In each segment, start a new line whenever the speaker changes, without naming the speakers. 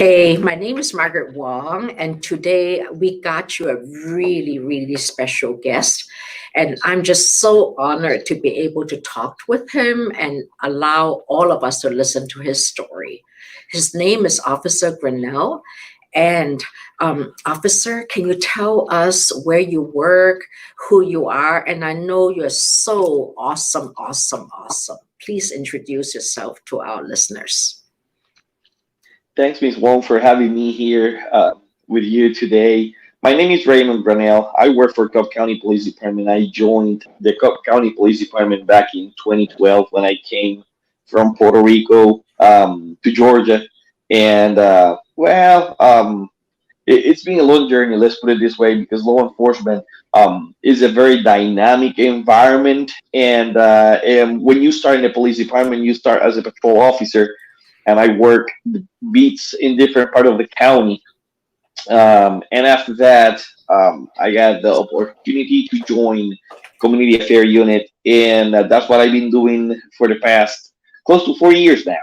Hey, my name is Margaret Wong, and today we got you a really, really special guest. And I'm just so honored to be able to talk with him and allow all of us to listen to his story. His name is Officer Grinnell. And Officer, can you tell us where you work, who you are? And I know you're so awesome, awesome, awesome. Please introduce yourself to our listeners.
Thanks, Ms. Wong, for having me here with you today. My name is Raymond Brunel. I work for Cobb County Police Department. I joined the Cobb County Police Department back in 2012 when I came from Puerto Rico to Georgia. And it's been a long journey, let's put it this way, because law enforcement is a very dynamic environment. And when you start in the police department, you start as a patrol officer, and I work the beats in different part of the county. And after that, I got the opportunity to join community affair unit, and that's what I've been doing for the past close to 4 years now.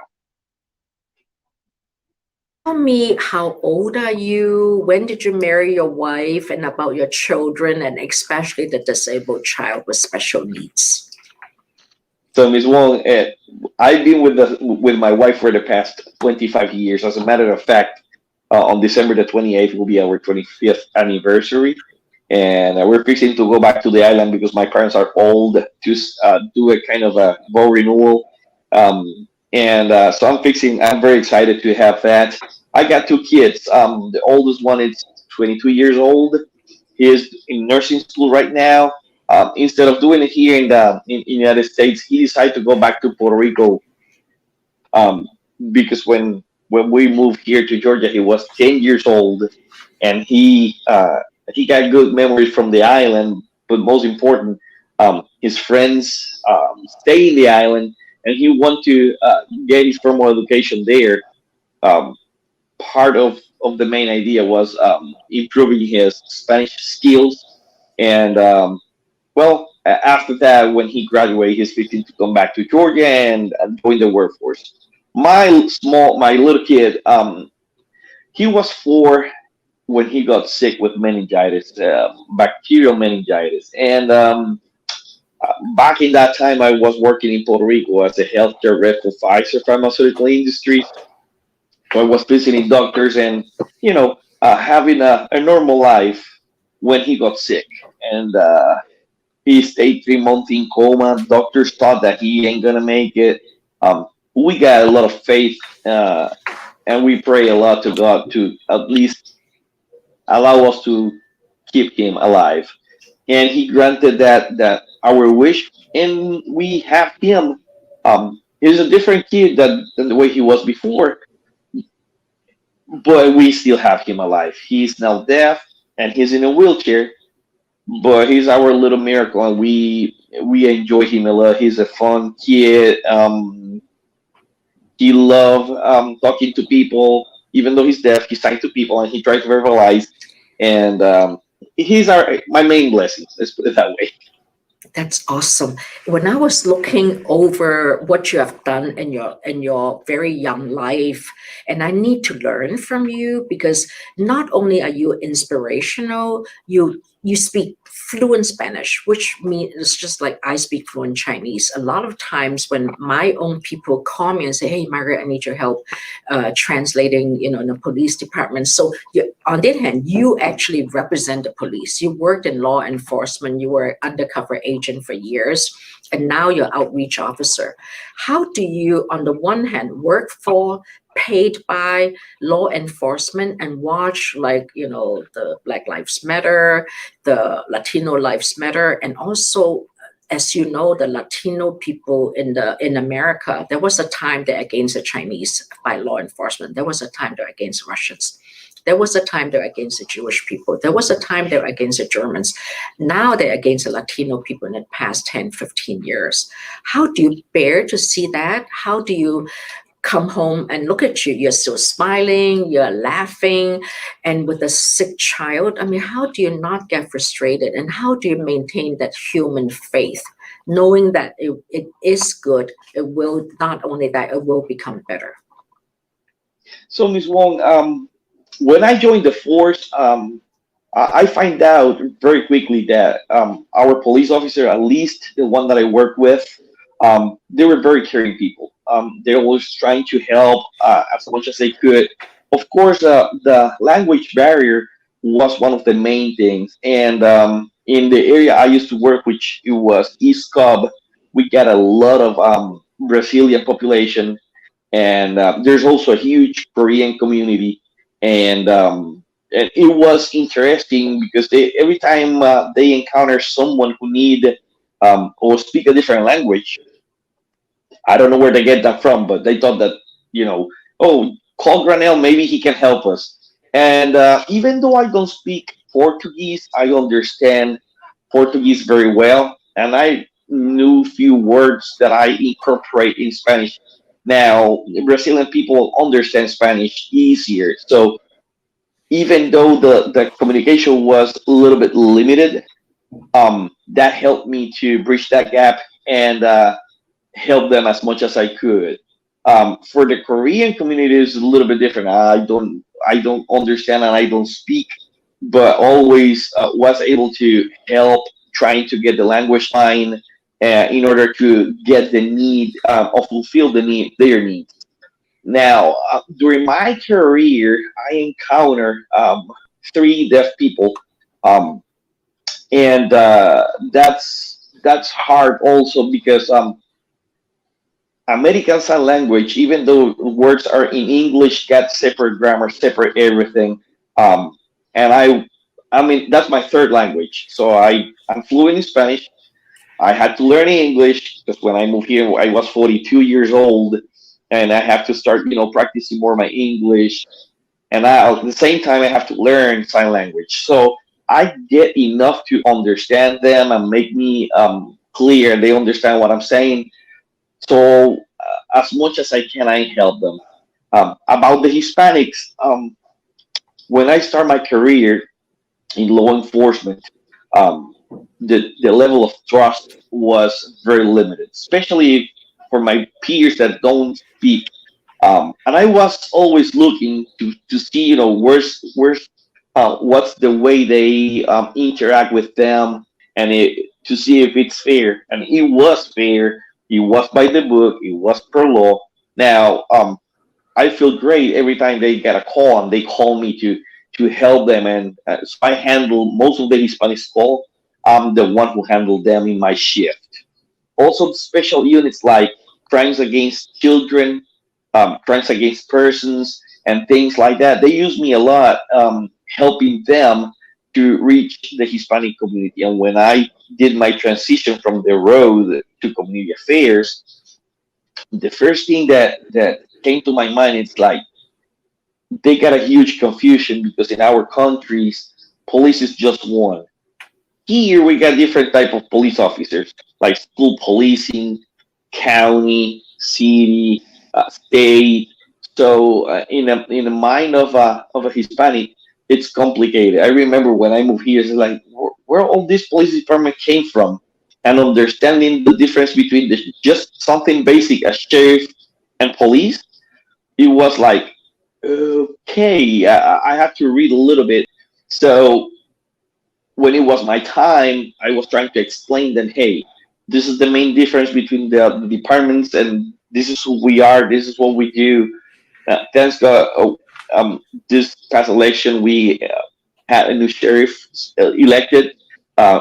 Tell me, how old are you? When did you marry your wife? And about your children, and especially the disabled child with special needs.
So, Ms. Wong, I've been with my wife for the past 25 years. As a matter of fact, on December the 28th will be our 25th anniversary, and we're fixing to go back to the island because my parents are old to do a kind of a vow renewal. And so I'm very excited to have that. I got two kids. The oldest one is 22 years old. He is in nursing school right now. Instead of doing it here in the United States, he decided to go back to Puerto Rico um, because when we moved here to Georgia, he was 10 years old, and he got good memories from the island. But most important, his friends stay in the island, and he want to get his formal education there. Um, Part of the main idea was improving his Spanish skills, and after that, when he graduated, he's fixing to come back to Georgia and join the workforce. My little kid, he was 4 when he got sick with meningitis, bacterial meningitis, and back in that time, I was working in Puerto Rico as a healthcare rep for Pfizer pharmaceutical industry. So I was visiting doctors and having a normal life when he got sick, and he stayed 3 months in coma. Doctors thought that he ain't gonna make it. We got a lot of faith, and we pray a lot to God to at least allow us to keep him alive. And He granted that our wish, and we have him. He's a different kid than the way he was before, but we still have him alive. He's now deaf and he's in a wheelchair, but he's our little miracle, and we enjoy him a lot. He's a fun kid. He love talking to people, even though he's deaf. He's talking to people, and he tries to verbalize. And he's my main blessing. Let's put it that way.
That's awesome. When I was looking over what you have done in your very young life, and I need to learn from you because not only are you inspirational, you speak fluent Spanish, which means it's just like I speak fluent Chinese. A lot of times when my own people call me and say, "Hey, Margaret, I need your help translating," in the police department. So on the other hand, you actually represent the police. You worked in law enforcement. You were an undercover agent for years, and now you're outreach officer. How do you, on the one hand, work for, paid by law enforcement and watch, like, the Black Lives Matter, the Latino Lives Matter, and also, as you know, the Latino people in America, there was a time they're against the Chinese by law enforcement. There was a time they're against Russians. There was a time they're against the Jewish people. There was a time they're against the Germans. Now they're against the Latino people in the past 10, 15 years. How do you bear to see that? How do you come home and look at you? You're still smiling, you're laughing, and with a sick child. I mean, how do you not get frustrated? And how do you maintain that human faith, knowing that it is good? It will not only that, it will become better.
So, Ms. Wong, when I joined the force, I find out very quickly that our police officer, at least the one that I work with, they were very caring people. They were always trying to help as much as they could. Of course, the language barrier was one of the main things. And in the area I used to work, which it was East Cobb, we got a lot of Brazilian population, and there's also a huge Korean community, and it was interesting because every time they encounter someone who need or speak a different language, I don't know where they get that from, but they thought that, you know, oh, call Granel, maybe he can help us. And even though I don't speak Portuguese, I understand Portuguese very well, and I knew few words that I incorporate in Spanish. Now, Brazilian people understand Spanish easier, so even though the communication was a little bit limited, that helped me to bridge that gap and help them as much as I could. For the Korean community, it's a little bit different. I don't understand and I don't speak, but always was able to help trying to get the language line in order to get the need or fulfill the need their needs. Now, during my career, I encountered three deaf people, um, and that's hard also because American Sign Language, even though words are in English, got separate grammar, separate everything. Um, and I mean, that's my third language. So I'm fluent in Spanish. I had to learn English because when I moved here, I was 42 years old, and I have to start, practicing more my English. And at the same time, I have to learn sign language. So I get enough to understand them and make me clear. They understand what I'm saying, so as much as I can, I help them. About the Hispanics, when I start my career in law enforcement, um, the level of trust was very limited, especially for my peers that don't speak. And I was always looking to see, where's what's the way they interact with them, and to see if it's fair. And it was fair. It was by the book. It was per law. Now, I feel great every time they get a call and they call me to help them, and so I handle most of the Hispanic call. I'm the one who handled them in my shift. Also, special units like crimes against children, crimes against persons, and things like that. They use me a lot, helping them to reach the Hispanic community. And when I did my transition from the road to community affairs, the first thing that came to my mind is like they got a huge confusion because in our countries, police is just one. Here we got different type of police officers, like school policing, county, city, state. So in the mind of a Hispanic, it's complicated. I remember when I moved here, it's like where all this police department came from, and understanding the difference between just something basic as sheriff and police. It was like, okay, I have to read a little bit. So when it was my time, I was trying to explain them, hey, this is the main difference between the departments, and this is who we are. This is what we do. Thanks God, this past election, we had a new sheriff elected,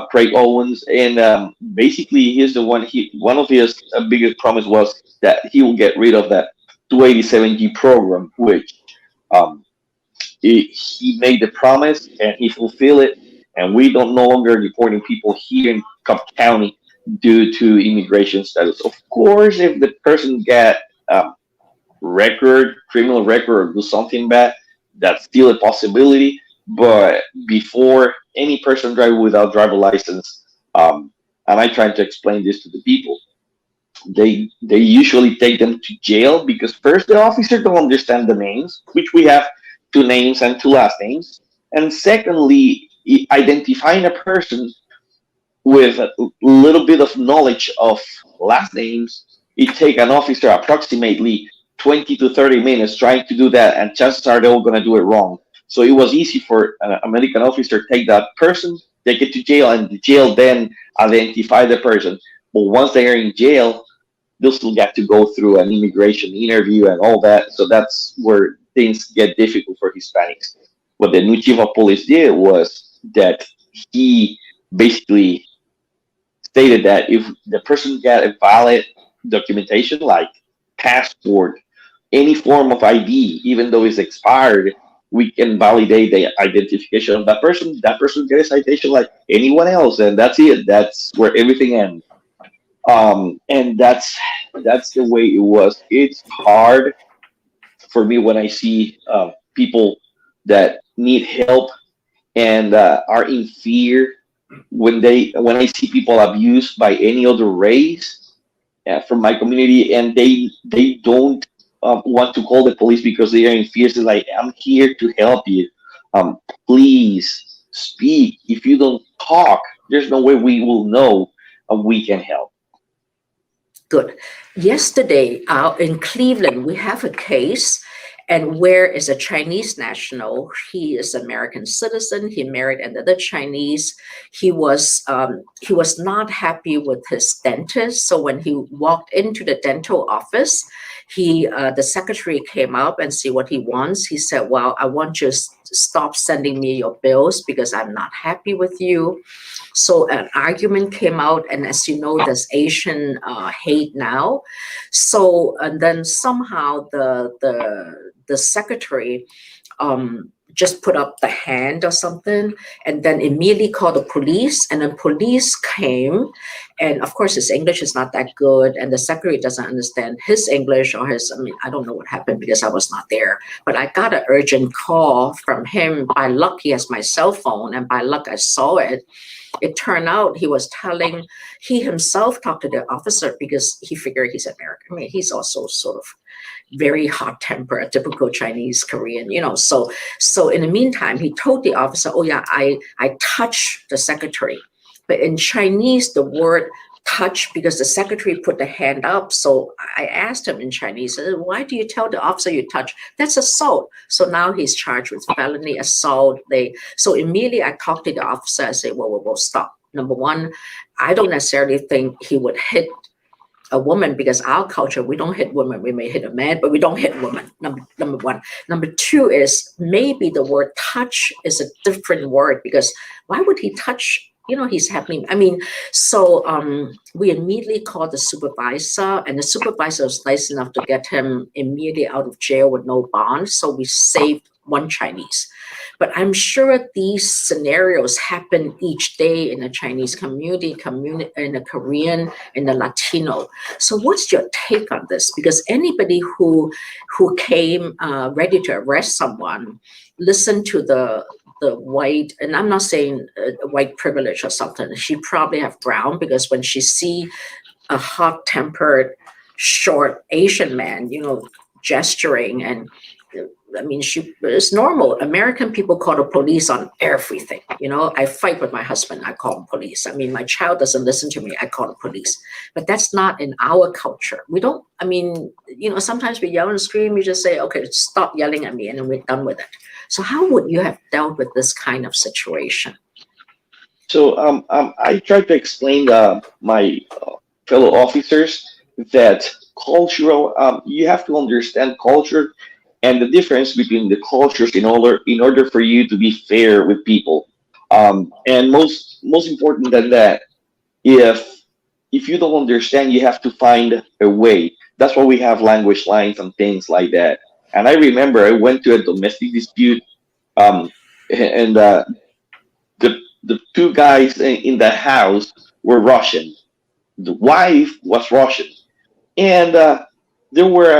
Craig Owens, and basically he's the one. One of his biggest promise was that he will get rid of that 287G program, which um, he made the promise and he fulfilled it, and we don't no longer deporting people here in Cobb County due to immigration status. Of course, if the person got um, criminal record, or do something bad, that's still a possibility. But before any person drive without driver license, and I try to explain this to the people, they usually take them to jail because first the officer don't understand the names, which we have two names and two last names, and secondly, identifying a person with a little bit of knowledge of last names, it take an officer approximately 20 to 30 minutes trying to do that, and chances are they're all going to do it wrong. So it was easy for an American officer to take that person, take it to jail, and the jail then identify the person. But once they are in jail, they'll still get to go through an immigration interview and all that. So that's where things get difficult for Hispanics. What the new chief of police did was that he basically stated that if the person got a valid documentation like passport, any form of ID, even though it's expired, we can validate the identification of that person. That person gets a citation like anyone else, and that's it. That's where everything ends. And that's the way it was. It's hard for me when I see people that need help and are in fear when I see people abused by any other race from my community, and they don't want to call the police because they are in fear. It's like, I'm here to help you. Please speak. If you don't talk, there's no way we will know we can help.
Good. Yesterday, in Cleveland, we have a case, and where is a Chinese national? He is American citizen. He married another Chinese. He was not happy with his dentist. So when he walked into the dental office, the secretary came up and see what he wants. He said, "Well, I want you to stop sending me your bills because I'm not happy with you." So an argument came out, and as you know, there's Asian hate now. So and then somehow the secretary just put up the hand or something, and then immediately called the police. And then police came, and of course his English is not that good, and the secretary doesn't understand his English or his. I mean, I don't know what happened because I was not there. But I got an urgent call from him. By luck, he has my cell phone, and by luck, I saw it. It turned out he himself talked to the officer because he figured he's American. I mean, he's also sort of very hot tempered, a typical Chinese Korean, So in the meantime, he told the officer, "Oh yeah, I touched the secretary." But in Chinese, the word touch, because the secretary put the hand up. So I asked him in Chinese, "Why do you tell the officer you touch? That's assault." So now he's charged with felony assault. So immediately I talked to the officer. I say, "Whoa, stop. Number one, I don't necessarily think he would hit a woman because our culture, we don't hit women. We may hit a man, but we don't hit women. Number one. Number two is maybe the word touch is a different word because why would he touch? He's happening. I mean, so we immediately called the supervisor, and the supervisor was nice enough to get him immediately out of jail with no bond. So we saved one Chinese. But I'm sure these scenarios happen each day in the Chinese community, in the Korean, in the Latino. So what's your take on this? Because anybody who came ready to arrest someone, listen to the white, and I'm not saying white privilege or something. She probably have brown because when she see a hot-tempered, short Asian man, gesturing and I mean, it's normal. American people call the police on everything. I fight with my husband. I call him police. I mean, my child doesn't listen to me. I call the police. But that's not in our culture. We don't, I mean, sometimes we yell and scream. You just say, okay, stop yelling at me, and then we're done with it. So how would you have dealt with this kind of situation?
So I try to explain my fellow officers that you have to understand culture and the difference between the cultures in order for you to be fair with people. And most important than that, if you don't understand, you have to find a way. That's why we have language lines and things like that. And I remember I went to a domestic dispute, and the two guys in the house were Russian. The wife was Russian, and there were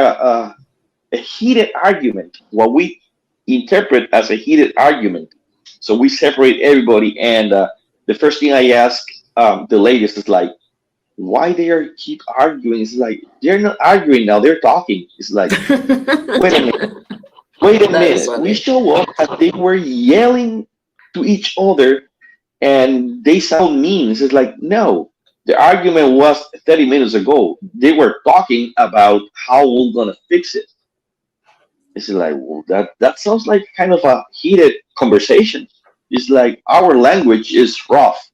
a heated argument, what we interpret as a heated argument. So we separate everybody, and the first thing I ask the ladies is like, why they are keep arguing? It's like, they're not arguing now, they're talking. It's like, wait a minute, wait a minute. We show up and they were yelling to each other and they sound mean. It's like, no, The argument was 30 minutes ago. They were talking about how we're gonna fix it. It's like, well, that sounds like kind of a heated conversation. It's like our language is rough.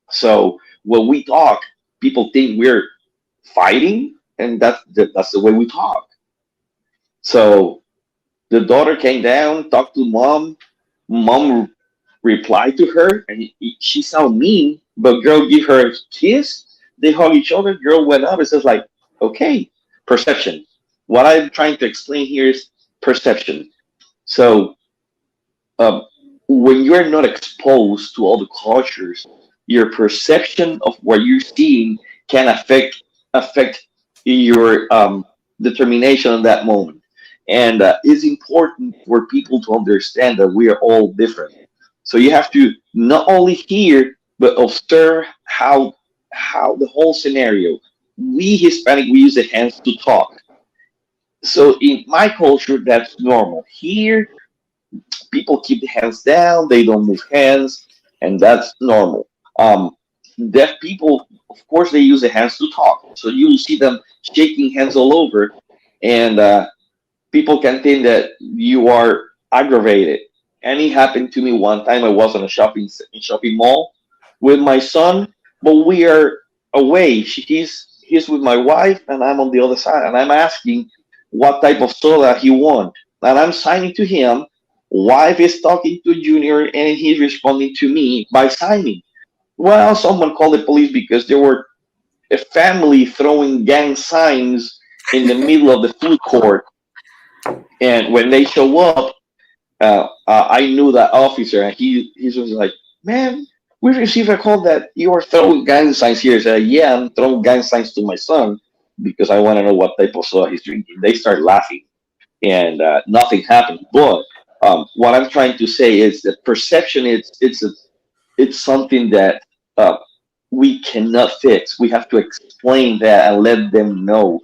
So when we talk, people think we're fighting, and that's the way we talk. So the daughter came down, talked to mom. Mom replied to her, and she sounded mean, but girl give her a kiss. They hug each other. Girl went up. It says like, okay, perception. What I'm trying to explain here is perception. So um, when you're not exposed to all the cultures, your perception of what you're seeing can affect your determination in that moment. And it's important for people to understand that we are all different. So you have to not only hear but observe how the whole scenario. We Hispanic, we use the hands to talk. So in my culture, that's normal. Here, people keep the hands down, they don't move hands, and that's normal. Um, Deaf people, of course, they use the hands to talk. So you will see them shaking hands all over, and people can think that you are aggravated. And it happened to me one time. I was on a shopping mall with my son, but we are away. He's with my wife, and I'm on the other side, and I'm asking what type of soda he want, and I'm signing to him. Wife is talking to Junior, and he's responding to me by signing. Well, someone called the police because there were a family throwing gang signs in the middle of the food court, and when they show up, I knew that officer, and he was like, "Man, we received a call that you are throwing gang signs here." I said, "Yeah, I'm throwing gang signs to my son because I want to know what type of soda he's drinking." They start laughing, and nothing happened. But what I'm trying to say is that perception it's something that uh, we cannot fix. We have to explain that and let them know,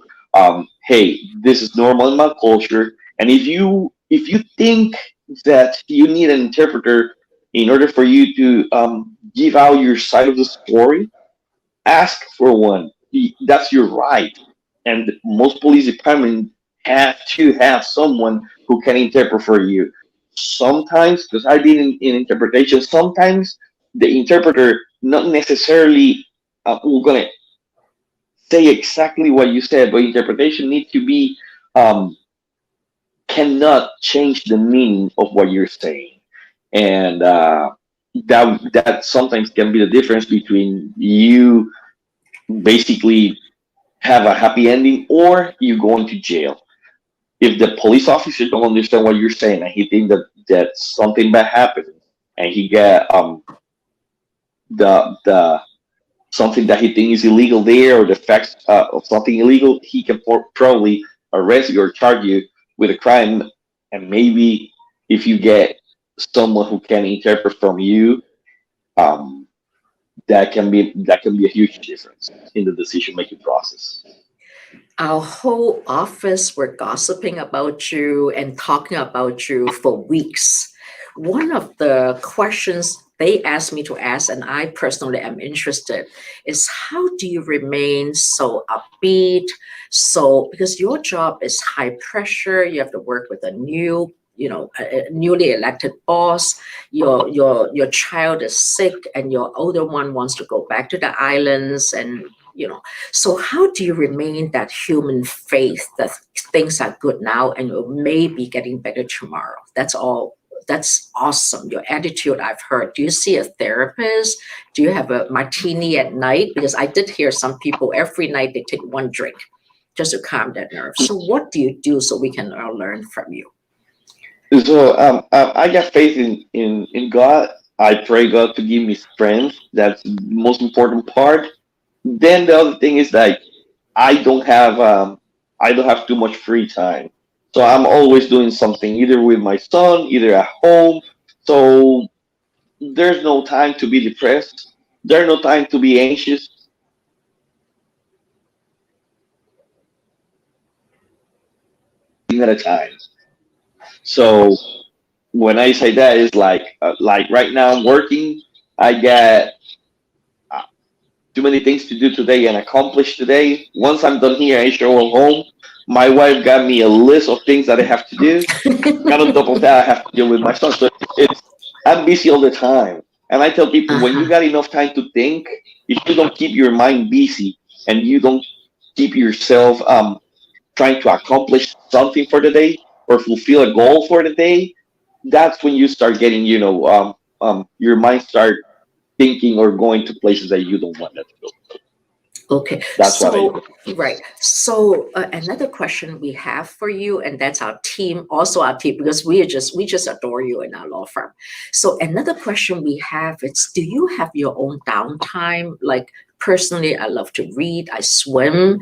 hey, this is normal in my culture. And if you think that you need an interpreter in order for you to give out your side of the story, ask for one. That's your right. And most police departments have to have someone who can interpret for you. Sometimes, because I've been in interpretation, sometimes the interpreter not necessarily will gonna say exactly what you said, but interpretation needs to be um, cannot change the meaning of what you're saying, and that sometimes can be the difference between you basically have a happy ending or you going to jail. If the police officer don't understand what you're saying and he think that something bad happened and he get the something that he thinks is illegal there or the facts of something illegal, he can probably arrest you or charge you with a crime. And maybe if you get someone who can interpret from you, um, that can be a huge difference in the decision making process.
Our whole office were gossiping about you and talking about you for weeks. One of the questions they asked me to ask, and I personally am interested, is how do you remain so upbeat? So, because your job is high pressure, you have to work with a new, a newly elected boss. Your child is sick, and your older one wants to go back to the islands, and so how do you remain that human faith that things are good now and will maybe getting better tomorrow? That's all. That's awesome. Your attitude I've heard. Do you see a therapist? Do you have a martini at night? Because I did hear some people every night they take one drink just to calm their nerves. So what do you do so we can all learn from you?
So I got faith in God. I pray God to give me strength. That's the most important part. Then the other thing is like I don't have um, I don't have too much free time, so I'm always doing something either with my son, either at home. So there's no time to be depressed. There's no time to be anxious at a time. So when I say that, it's like right now I'm working. I got too many things to do today and accomplish today. Once I'm done here, I show home. My wife got me a list of things that I have to do, and on top of that, I have to deal with my son. So it's I'm busy all the time. And I tell people when you
Uh-huh.
got enough time to think, if you don't keep your mind busy and you don't keep yourself trying to accomplish something for the day or fulfill a goal for the day, that's when you start getting, your mind start thinking or going to places that you don't want it to go.
Okay,
That's what I
so
do.
right. So another question we have for you, and that's our team, also our team, because we just adore you in our law firm. So another question we have is, do you have your own downtime? Like personally, I love to read, I swim.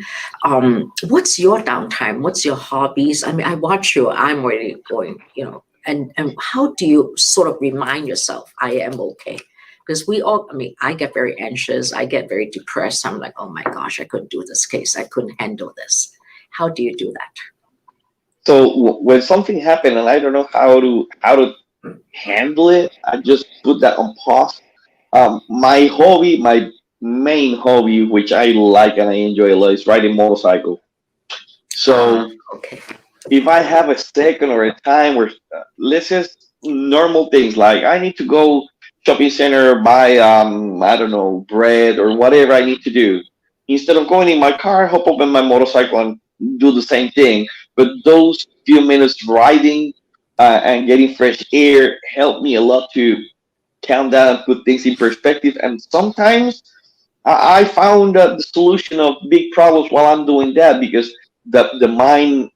What's your downtime? What's your hobbies? I mean, I watch you. I'm already going. And how do you sort of remind yourself I am okay? Because we all, I mean, I get very anxious, I get very depressed. I'm like, oh my gosh, I couldn't do this case, I couldn't handle this. How do you do that?
So when something happened and I don't know how to handle it, I just put that on pause. My hobby, my main hobby, which I like and I enjoy a lot, is riding motorcycle.
Ah,
So
okay.
if I have a second or a time where let's just normal things like I need to go shopping center buy I don't know bread or whatever I need to do, instead of going in my car, hop up on my motorcycle and do the same thing. But those few minutes riding and getting fresh air help me a lot to calm down and put things in perspective. And sometimes I found the solution of big problems while I'm doing that because the mind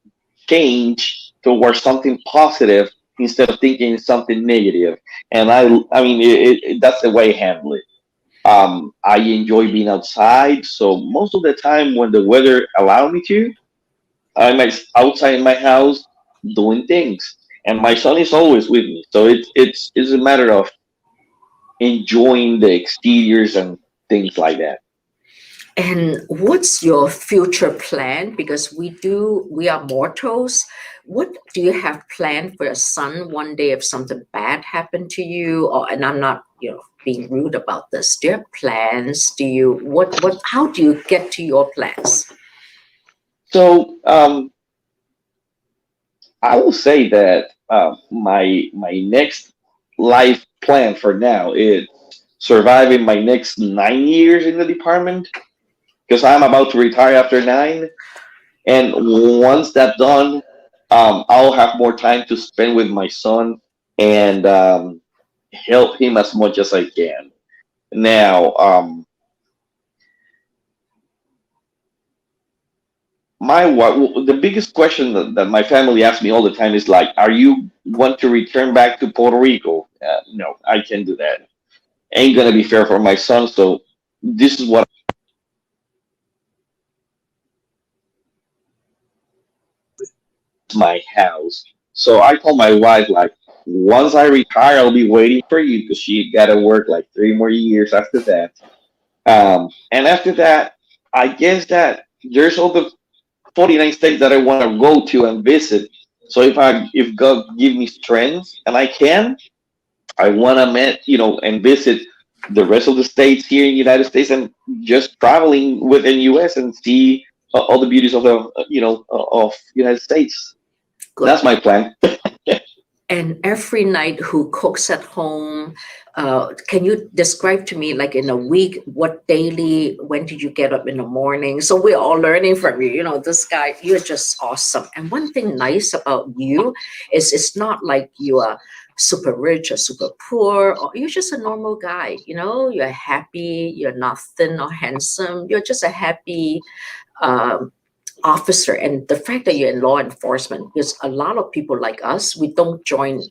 change towards something positive instead of thinking something negative. And I mean, that's the way I handle it. I enjoy being outside, so most of the time when the weather allow me to, outside in my house doing things, and my son is always with me. So it's a matter of enjoying the exteriors and things like that.
And what's your future plan? Because we are mortals. What do you have planned for your son one day if something bad happened to you? Or, and I'm not, being rude about this. Do you have plans? Do you, how do you get to your plans?
So I will say that my next life plan for now is surviving my next 9 years in the department because I'm about to retire after nine. And once that's done, I'll have more time to spend with my son and help him as much as I can. Now, the biggest question that my family asks me all the time is like, "Are you want to return back to Puerto Rico?" No, I can't do that. Ain't gonna be fair for my son. So this is what my house. So I told my wife like, once I retire, I'll be waiting for you because she got to work like 3 more years after that. And after that, I guess that there's all the 49 states that I want to go to and visit. So if God give me strength and I can, I want to and visit the rest of the states here in the United States and just traveling within US and see all the beauties of of United States.
Good.
That's my plan.
And every night, who cooks at home? Can you describe to me, like in a week, what daily, when did you get up in the morning? So we're all learning from you. This guy, you're just awesome. And one thing nice about you is it's not like you are super rich or super poor, or you're just a normal guy. You're happy, you're not thin or handsome, you're just a happy um, officer. And the fact that you're in law enforcement, because a lot of people like us, we don't join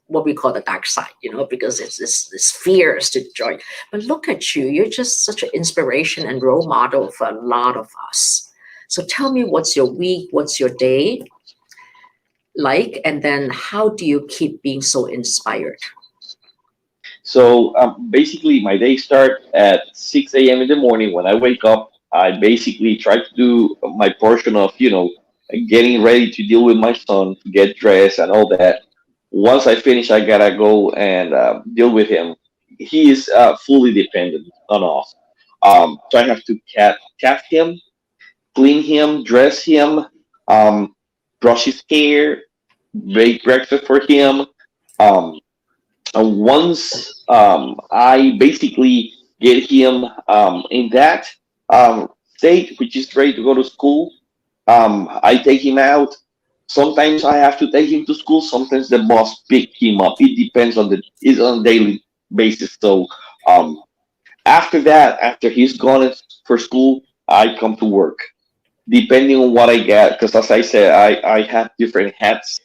what we call the dark side, because it's fears to join. But look at you, you're just such an inspiration and role model for a lot of us. So tell me, what's your week, what's your day like, and then how do you keep being so inspired?
So basically, my day start at 6 a.m. in the morning. When I wake up, I basically try to do my portion of getting ready to deal with my son, get dressed, and all that. Once I finish, I gotta go and deal with him. He is fully dependent on us. So I have to cat him, clean him, dress him, um, brush his hair, make breakfast for him. Um, and once I basically get him in that state, which is ready to go to school, I take him out. Sometimes I have to take him to school. Sometimes the boss pick him up. It depends on the it's on a daily basis. So um, after that, after he's gone for school, I come to work. Depending on what I get, because as I said, I have different hats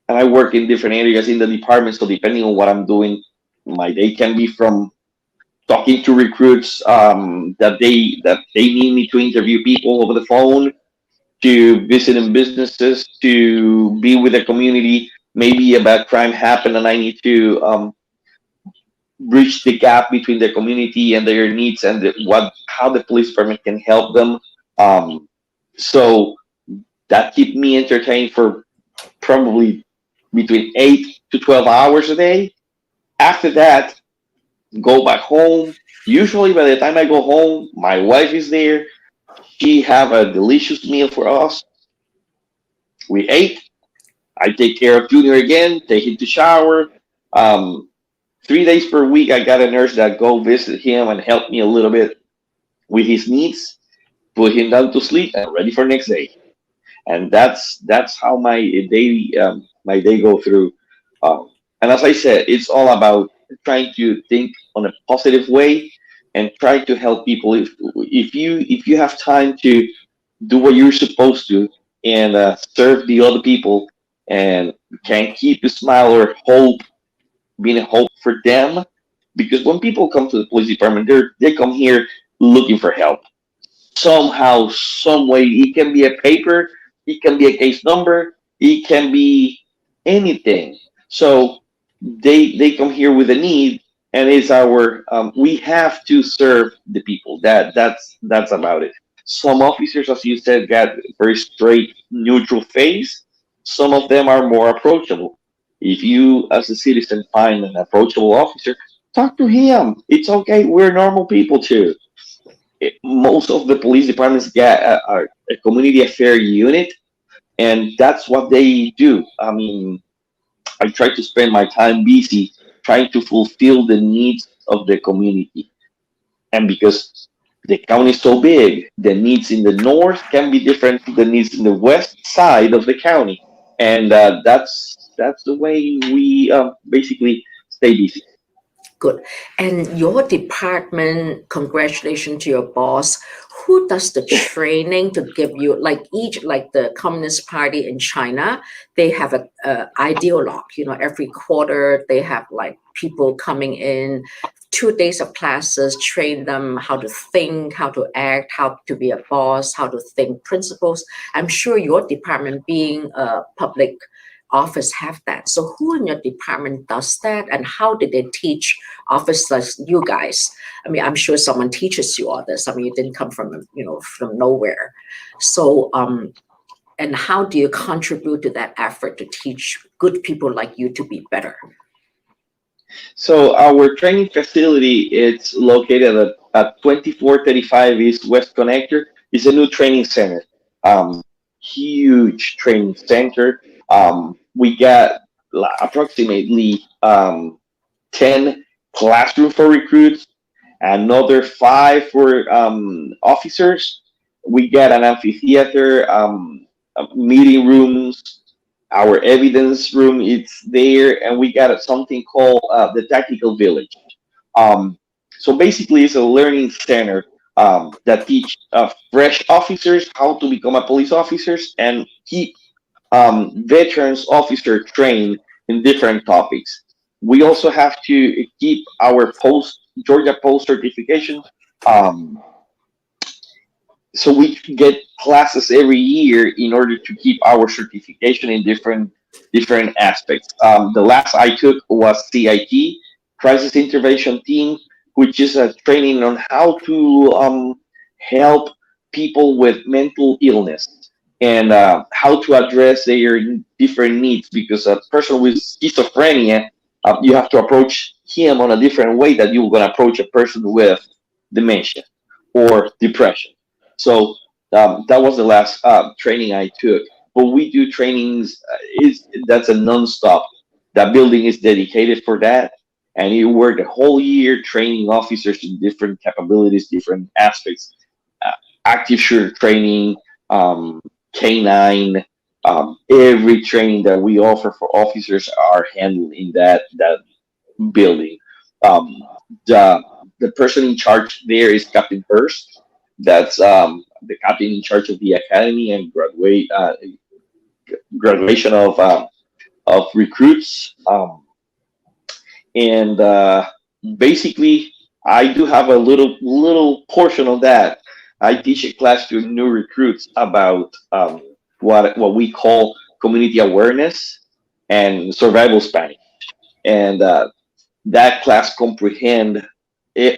and I work in different areas in the department. So depending on what I'm doing, my day can be from talking to recruits that they need me to interview people over the phone, to visiting businesses, to be with the community. Maybe a bad crime happened and I need to bridge the gap between the community and their needs and what how the police department can help them. Um, so that keep me entertained for probably between 8 to 12 hours a day. After that, go back home. Usually, by the time I go home, my wife is there. She have a delicious meal for us. We ate. I take care of Junior again, take him to shower. Um, 3 days per week, I got a nurse that go visit him and help me a little bit with his needs, put him down to sleep, and ready for next day. And that's how my day go through. And as I said, it's all about trying to think on a positive way and try to help people. If you have time to do what you're supposed to and serve the other people and can keep a smile or hope, being a hope for them, because when people come to the police department, they come here looking for help somehow, some way. It can be a paper, it can be a case number, it can be anything. So they come here with a need, and it's our we have to serve the people. That's about it. Some officers, as you said, got very straight, neutral face. Some of them are more approachable. If you, as a citizen, find an approachable officer, talk to him. It's okay. We're normal people too. Most of the police departments get a community affair unit, and that's what they do. I mean, I try to spend my time busy trying to fulfill the needs of the community. And because the county is so big, the needs in the north can be different to the needs in the west side of the county, and that's the way we basically stay busy.
Good. And your department, congratulations to your boss. Who does the training to give you, like each, like the Communist Party in China, they have a ideologue, every quarter they have like people coming in, 2 days of classes, train them how to think, how to act, how to be a boss, how to think principles. I'm sure your department being a public office have that. So who in your department does that, and how did they teach officers, you guys? I mean, I'm sure someone teaches you all this. I mean, you didn't come from from nowhere. So and how do you contribute to that effort to teach good people like you to be better?
So our training facility it's located at 2435 East West Connector. It's a new training center. Huge training center. We got approximately 10 classroom for recruits, another five for officers. We got an amphitheater, meeting rooms, our evidence room. It's there, and we got something called the Tactical Village. Um, so basically, it's a learning center that teach fresh officers how to become a police officers and keep veterans officer trained in different topics. We also have to keep our post Georgia Post certification. Um, so we get classes every year in order to keep our certification in different aspects. The last I took was CIT, Crisis Intervention Team, which is a training on how to help people with mental illness and how to address their different needs. Because a person with schizophrenia, you have to approach him on a different way that you're going to approach a person with dementia. or depression. So that was the last training I took. But we do trainings. Is That's a nonstop. That building is dedicated for that, and you work the whole year training officers in different capabilities, different aspects. Uh, Active shooter training, K9, every training that we offer for officers are handled in that building. Um, the the person in charge there is Captain Hurst. That's the captain in charge of the academy and graduation of recruits. And basically, I do have a little portion of that. I teach a class to new recruits about what we call community awareness and survival Spanish, and that class comprehend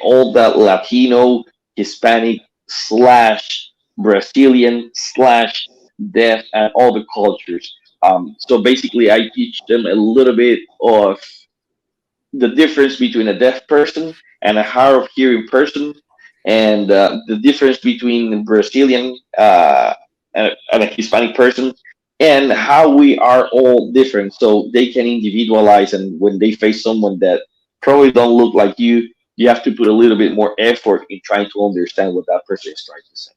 all that Latino, Hispanic slash Brazilian slash deaf and all the cultures. So basically, I teach them a little bit of the difference between a deaf person and a hard of hearing person, and the difference between a Brazilian and a Hispanic person, and how we are all different, so they can individualize. And when they face someone that probably don't look like you have to put a little bit more effort in trying to understand what that person is trying to say.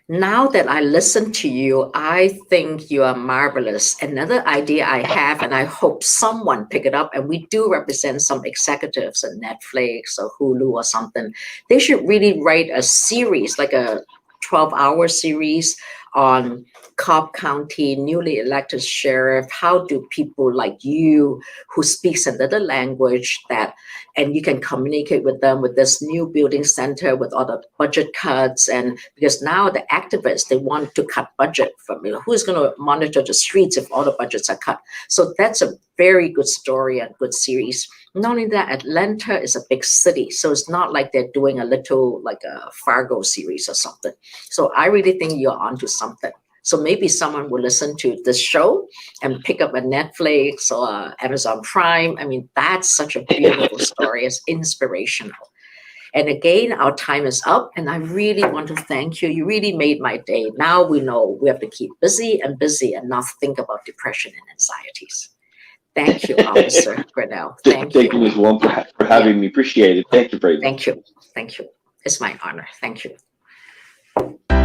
Now that I listen to you, I think you are marvelous. Another idea I have, and I hope someone pick it up, and we do represent some executives at Netflix or Hulu or something. They should really write a series, like a 12-hour series on Cobb County, newly elected sheriff. How do people like you who speaks another language that, and you can communicate with them with this new building center with all the budget cuts, and because now the activists, they want to cut budget from, who's going to monitor the streets if all the budgets are cut. So that's a very good story and good series. Not only that, Atlanta is a big city, so it's not like they're doing a little like a Fargo series or something. So I really think you're onto something. So maybe someone will listen to this show and pick up a Netflix or Amazon Prime. I mean, that's such a beautiful story. It's inspirational. And again, our time is up, and I really want to thank you. You really made my day. Now we know we have to keep busy and not think about depression and anxieties. Thank you, Officer Grinnell. Thank
Thank you,
you.
Ms. Wong, for
Yeah,
having me. Appreciate it. Thank you, Brady.
thank you. Thank you. It's my honor. Thank you.